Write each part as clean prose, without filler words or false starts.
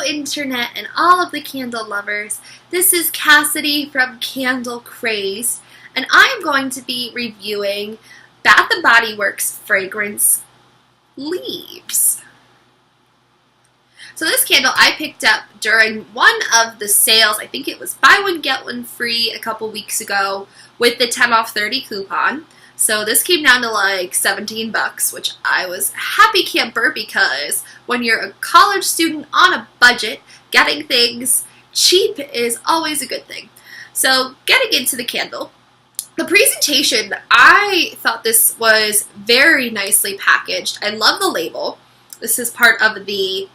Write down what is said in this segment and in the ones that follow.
internet and all of the candle lovers. This is Cassidy from Candle Crazed, and I am going to be reviewing Bath & Body Works fragrance Leaves. So this candle I picked up during one of the sales. I think it was buy one get one free a couple weeks ago with the 10 off 30 coupon. So this came down to like 17 bucks, which I was happy camper because when you're a college student on a budget, getting things cheap is always a good thing. So getting into the candle, the presentation, I thought this was very nicely packaged. I love the label. This is part of the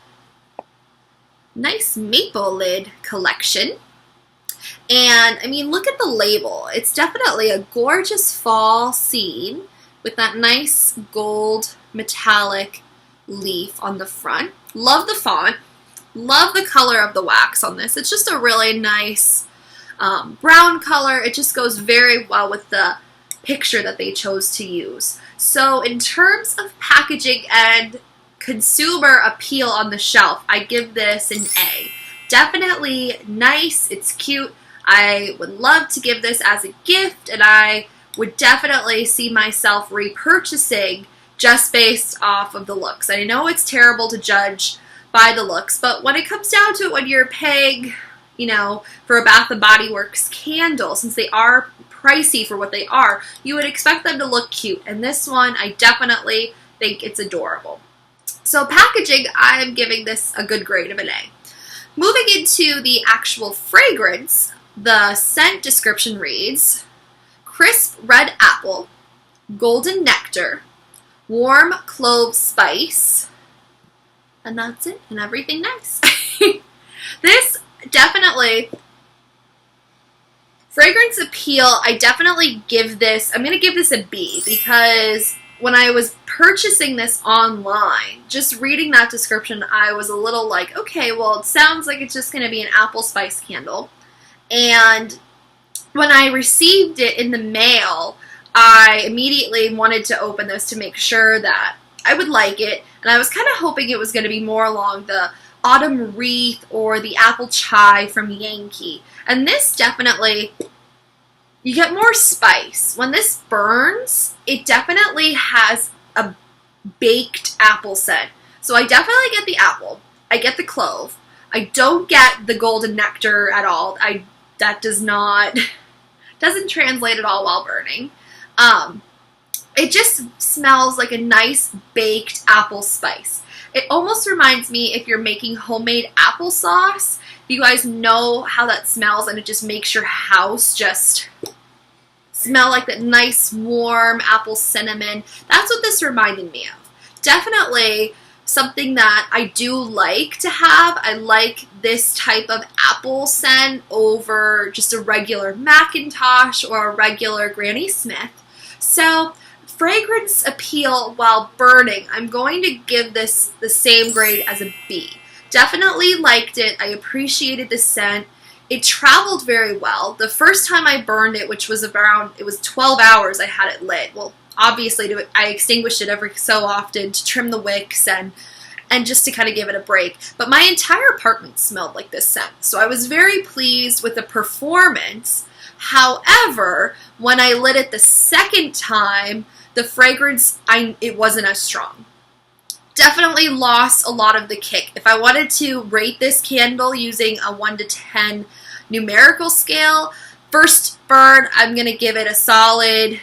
nice maple lid collection. And I mean, look at the label. It's definitely a gorgeous fall scene with that nice gold metallic leaf on the front. Love the font. Love the color of the wax on this. It's just a really nice brown color. It just goes very well with the picture that they chose to use. So in terms of packaging and consumer appeal on the shelf, I give this an A. Definitely nice. It's cute. I would love to give this as a gift, and I would definitely see myself repurchasing just based off of the looks. And I know it's terrible to judge by the looks, but when it comes down to it, when you're paying, you know, for a Bath & Body Works candle, since they are pricey for what they are, you would expect them to look cute. And this one, I definitely think it's adorable. So packaging, I'm giving this a good grade of an A. Moving into the actual fragrance, the scent description reads, crisp red apple, golden nectar, warm clove spice, and that's it, and everything nice. This definitely, fragrance appeal, I definitely give this, I'm going to give this a B, because when I was purchasing this online, just reading that description, I was a little like, okay, well, it sounds like it's just going to be an apple spice candle. And when I received it in the mail, I immediately wanted to open this to make sure that I would like it. And I was kind of hoping it was going to be more along the autumn wreath or the apple chai from Yankee. And this definitely, you get more spice. When this burns, it definitely has a baked apple scent. So I definitely get the apple. I get the clove. I don't get the golden nectar at all. That doesn't translate at all while burning. It just smells like a nice baked apple spice. It almost reminds me if you're making homemade applesauce. You guys know how that smells, and it just makes your house just smell like that nice warm apple cinnamon. That's what this reminded me of. Definitely something that I do like to have. I like this type of apple scent over just a regular Macintosh or a regular Granny Smith. So fragrance appeal while burning, I'm going to give this the same grade as a B. Definitely liked it. I appreciated the scent. It traveled very well. The first time I burned it, which was around, it was 12 hours I had it lit. Well, obviously I extinguished it every so often to trim the wicks and just to kind of give it a break. But my entire apartment smelled like this scent. So I was very pleased with the performance. However, when I lit it the second time, the fragrance, it wasn't as strong. Definitely lost a lot of the kick. If I wanted to rate this candle using a 1 to 10 numerical scale, first burn, I'm going to give it a solid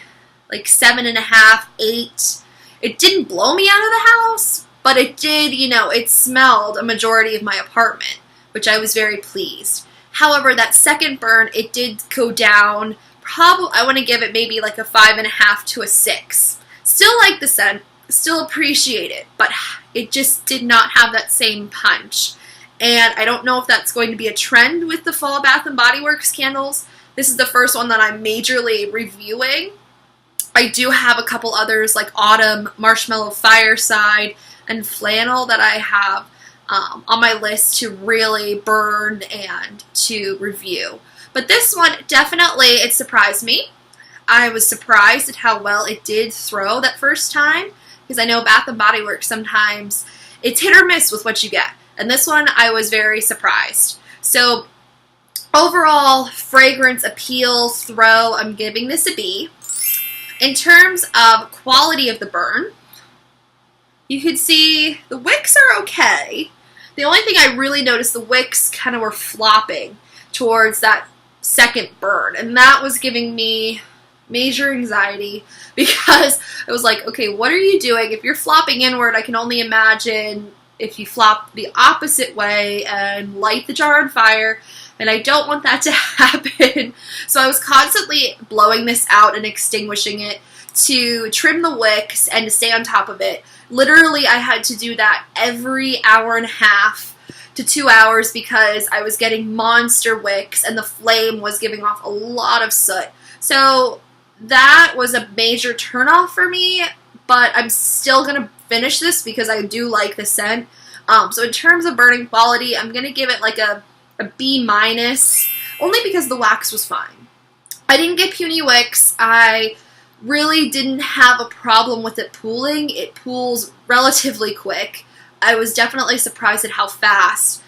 like 7.5, 8. It didn't blow me out of the house, but it did, you know, it smelled a majority of my apartment, which I was very pleased. However, that second burn, it did go down. Probably, I want to give it maybe like a 5.5 to a 6. Still like the scent, still appreciate it, but it just did not have that same punch. And I don't know if that's going to be a trend with the fall Bath & Body Works candles. This is the first one that I'm majorly reviewing. I do have a couple others like Autumn, Marshmallow Fireside, and Flannel that I have on my list to really burn and to review. But this one, definitely, it surprised me. I was surprised at how well it did throw that first time, because I know Bath & Body Works sometimes, it's hit or miss with what you get. And this one, I was very surprised. So overall, fragrance appeal, throw, I'm giving this a B. In terms of quality of the burn, you could see the wicks are okay. The only thing I really noticed, the wicks kind of were flopping towards that second burn, and that was giving me major anxiety because I was like, okay, what are you doing? If you're flopping inward, I can only imagine if you flop the opposite way and light the jar on fire, and I don't want that to happen. So I was constantly blowing this out and extinguishing it to trim the wicks and to stay on top of it. Literally, I had to do that every hour and a half to 2 hours because I was getting monster wicks and the flame was giving off a lot of soot. So that was a major turnoff for me, but I'm still going to finish this because I do like the scent. So in terms of burning quality, I'm going to give it like a B-, only because the wax was fine. I didn't get puny wicks. I really didn't have a problem with it pooling. It pools relatively quick. I was definitely surprised at how fast,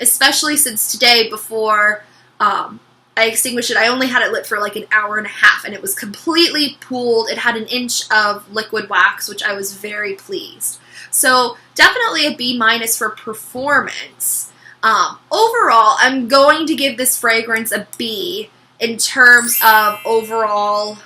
especially since today before I extinguished it, I only had it lit for like an hour and a half and it was completely pooled. It had an inch of liquid wax, which I was very pleased. So definitely a B- for performance. Overall, I'm going to give this fragrance a B in terms of overall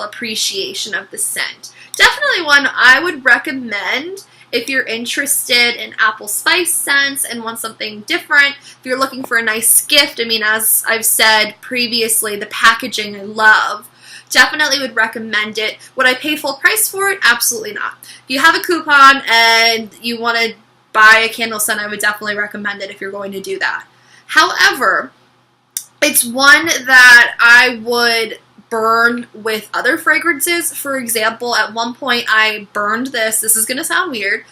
appreciation of the scent. Definitely one I would recommend if you're interested in apple spice scents and want something different. If you're looking for a nice gift, I mean, as I've said previously, the packaging I love. Definitely would recommend it. Would I pay full price for it? Absolutely not. If you have a coupon and you want to buy a candle scent, I would definitely recommend it if you're going to do that. However, it's one that I would burn with other fragrances. For example, at one point I burned this is going to sound weird,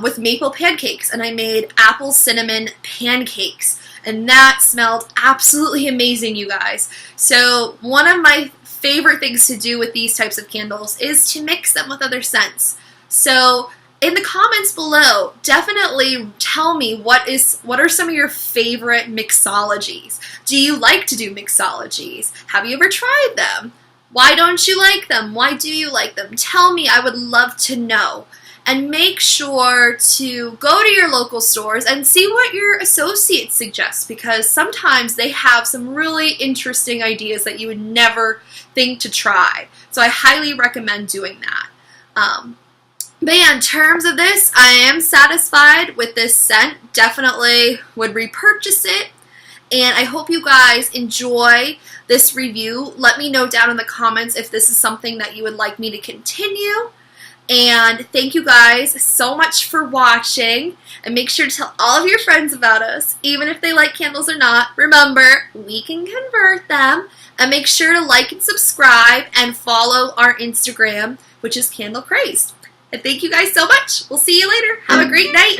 with maple pancakes, and I made apple cinnamon pancakes, and that smelled absolutely amazing, you guys. So one of my favorite things to do with these types of candles is to mix them with other scents. So in the comments below, definitely tell me what are some of your favorite mixologies. Do you like to do mixologies? Have you ever tried them? Why don't you like them? Why do you like them? Tell me, I would love to know. And make sure to go to your local stores and see what your associates suggest, because sometimes they have some really interesting ideas that you would never think to try. So I highly recommend doing that. But yeah, in terms of this, I am satisfied with this scent. Definitely would repurchase it. And I hope you guys enjoy this review. Let me know down in the comments if this is something that you would like me to continue. And thank you guys so much for watching. And make sure to tell all of your friends about us, even if they like candles or not. Remember, we can convert them. And make sure to like and subscribe and follow our Instagram, which is Candle Crazed. And thank you guys so much. We'll see you later. Have a great night.